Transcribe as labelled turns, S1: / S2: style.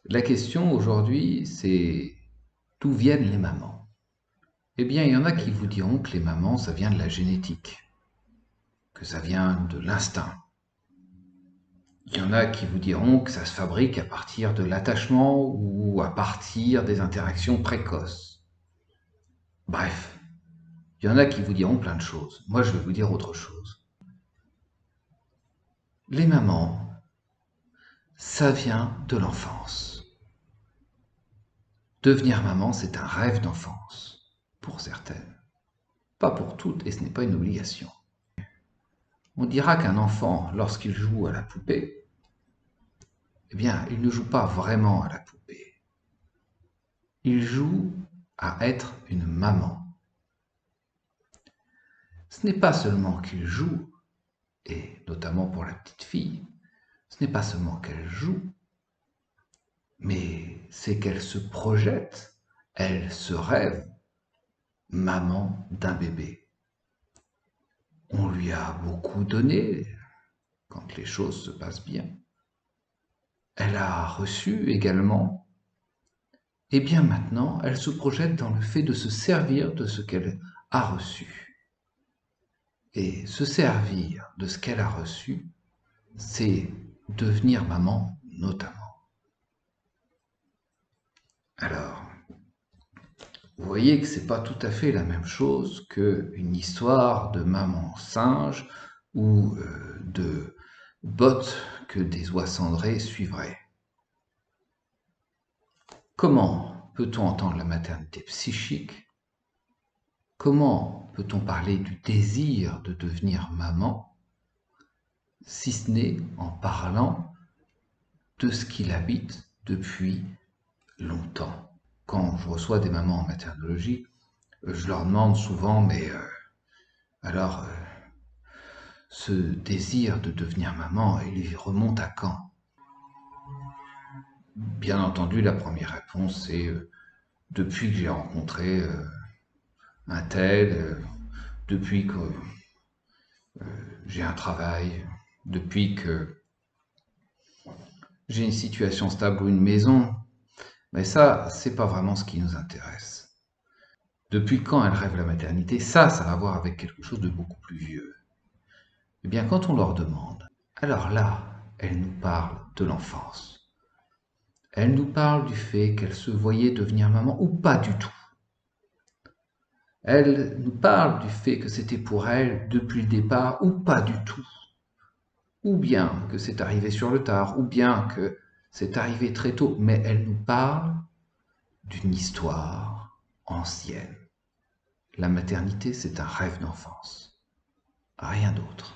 S1: La question aujourd'hui, c'est d'où viennent les mamans? Eh bien, il y en a qui vous diront que les mamans, ça vient de la génétique, que ça vient de l'instinct. Il y en a qui vous diront que ça se fabrique à partir de l'attachement ou à partir des interactions précoces. Bref, il y en a qui vous diront plein de choses. Moi, je vais vous dire autre chose. Les mamans, ça vient de l'enfance. Devenir maman, c'est un rêve d'enfance, pour certaines. Pas pour toutes, et ce n'est pas une obligation. On dira qu'un enfant, lorsqu'il joue à la poupée, eh bien, il ne joue pas vraiment à la poupée. Il joue à être une maman. Ce n'est pas seulement qu'il joue, et notamment pour la petite fille, ce n'est pas seulement qu'elle joue, mais c'est qu'elle se projette, elle se rêve maman d'un bébé. On lui a beaucoup donné quand les choses se passent bien. Elle a reçu également. Et bien maintenant, elle se projette dans le fait de se servir de ce qu'elle a reçu. Et se servir de ce qu'elle a reçu, c'est devenir maman notamment. Alors, vous voyez que c'est pas tout à fait la même chose qu'une histoire de maman singe ou de bottes que des oies cendrées suivraient. Comment peut-on entendre la maternité psychique? Comment peut-on parler du désir de devenir maman, si ce n'est en parlant de ce qui l'habite depuis longtemps? Quand je reçois des mamans en maternologie, je leur demande souvent, mais alors, ce désir de devenir maman, il remonte à quand? Bien entendu, la première réponse, c'est depuis que j'ai rencontré un tel, depuis que j'ai un travail, depuis que j'ai une situation stable ou une maison. Mais ça, c'est pas vraiment ce qui nous intéresse. Depuis quand elle rêve la maternité? Ça va voir avec quelque chose de beaucoup plus vieux. Eh bien, quand on leur demande, alors là, elles nous parlent de l'enfance. Elles nous parlent du fait qu'elles se voyaient devenir maman ou pas du tout. Elles nous parlent du fait que c'était pour elles depuis le départ ou pas du tout. Ou bien que c'est arrivé sur le tard, ou bien que c'est arrivé très tôt, mais elles nous parlent d'une histoire ancienne. La maternité, c'est un rêve d'enfance, rien d'autre.